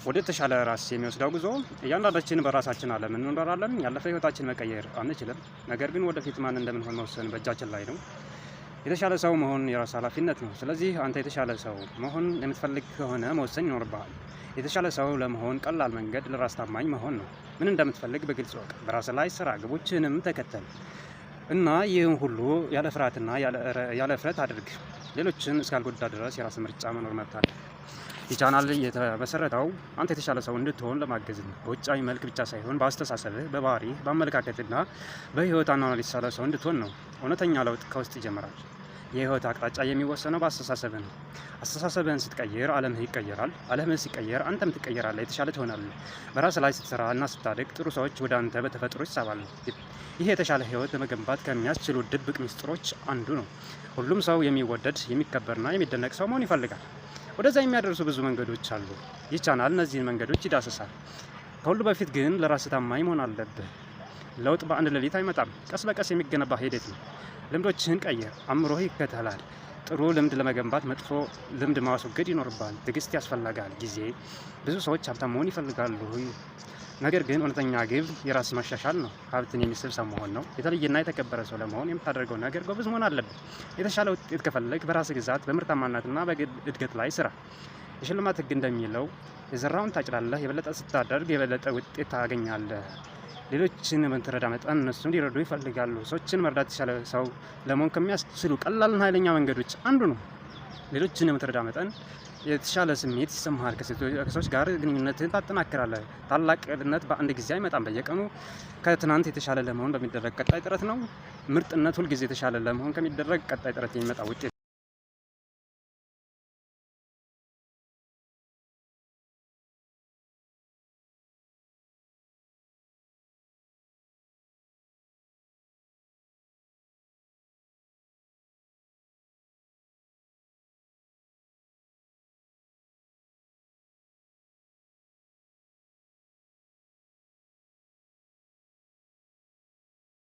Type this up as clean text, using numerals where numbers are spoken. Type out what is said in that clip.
ወደ ተሻለ ራስ የሚወስደው ጉዞ እያንዳንዳችን በራሳችን ዓለም እንኖራለን። ያለፈ ህይወታችን መቀየር አንችልም። ነገር ግን ወደፊት ማን እንደምንሆን መወሰን በእጃችን ላይ ነው። የተሻለ ሰው መሆን የራስ ኃላፊነት ነው። ስለዚህ አንተ የተሻለ ሰው መሆን የምትፈልግ ከሆነ መወሰን ይኖርብሃል። የተሻለ ሰው ለመሆን ቀላል መንገድ ለራስ ታማኝ መሆን ነው። ምን እንደምትፈልግ በግልጽ ወቅ፣ በራስ ላይ ስራ፣ ግቦችንም ተከተል እና ይህን ሁሉ ያለ ፍርሃትና ያለ እፍረት አድርግ። ሌሎችን እስካልጎዳ ድረስ የራስ ምርጫ መኖር መብት አለ። ይህ ቻናል የተመሰረተው አንተ የተሻለ ሰው እንድትሆን ለማገዝ ነው። በውጫዊ መልክ ብቻ ሳይሆን በአስተሳሰብህ፣ በባህሪህ፣ በአመለካከትና በህይወት አኗኗር የተሻለ ሰው እንድትሆን ነው። እውነተኛ ለውጥ ከውስጥ ይጀምራል። የህይወት አቅጣጫ የሚወሰነው በአስተሳሰብህ ነው። አስተሳሰብህን ስትቀይር ዓለምህ ይቀየራል። ዓለምህ ሲቀየር አንተም ትቀየራለህ፣ የተሻለ ትሆናለህ። በራስ ላይ ስትሰራ እና ስታድግ ጥሩ ሰዎች ወደ አንተ በተፈጥሮ ይሳባሉ። ይህ የተሻለ ህይወት ለመገንባት ከሚያስችሉ ድብቅ ሚስጥሮች አንዱ ነው። ሁሉም ሰው የሚወደድ የሚከበርና የሚደነቅ ሰው መሆን ይፈልጋል። ወደዛ የሚያደርሱ ብዙ መንገዶች አሉ። ይህ ቻናል እነዚህን መንገዶች ይዳሰሳል። ከሁሉ በፊት ግን ለራስ ታማኝ መሆን አለብህ። ለውጥ በአንድ ሌሊት አይመጣም። ቀስ በቀስ የሚገነባ ሂደት ነው። ልምዶችህን ቀይር፣ አእምሮህ ይከተላል። ጥሩ ልምድ ለመገንባት መጥፎ ልምድ ማስወገድ ይኖርባል። ትዕግስት ያስፈልጋል። ጊዜ ብዙ ሰዎች ሀብታም መሆን ይፈልጋሉ። ነገር ግን እውነተኛ ግብ የራስ ማሻሻል ነው። ሀብትን የሚስብ ሰው መሆን ነው። የተለየና የተከበረ ሰው ለመሆን የምታደርገው ነገር ጎበዝ መሆን አለብህ። የተሻለ ውጤት ከፈለግ በራስ ግዛት፣ በምርታማነትና በግል እድገት ላይ ስራ። የሽልማት ህግ እንደሚለው የዘራውን ታጭዳለህ። የበለጠ ስታደርግ የበለጠ ውጤት ታገኛለህ። ሌሎችን በምትረዳ መጠን እነሱ እንዲረዱ ይፈልጋሉ። ሰዎችን መርዳት የተሻለ ሰው ለመሆን ከሚያስችሉ ቀላልና ኃይለኛ መንገዶች አንዱ ነው። ሌሎችን የምትረዳ መጠን የተሻለ ስሜት ይሰማሃል። ከሰዎች ጋር ግንኙነትን ታጠናክራለህ። ታላቅነት በአንድ ጊዜ አይመጣም። በየቀኑ ከትናንት የተሻለ ለመሆን በሚደረግ ቀጣይ ጥረት ነው። ምርጥነት ሁልጊዜ የተሻለ ለመሆን ከሚደረግ ቀጣይ ጥረት የሚመጣ ውጤት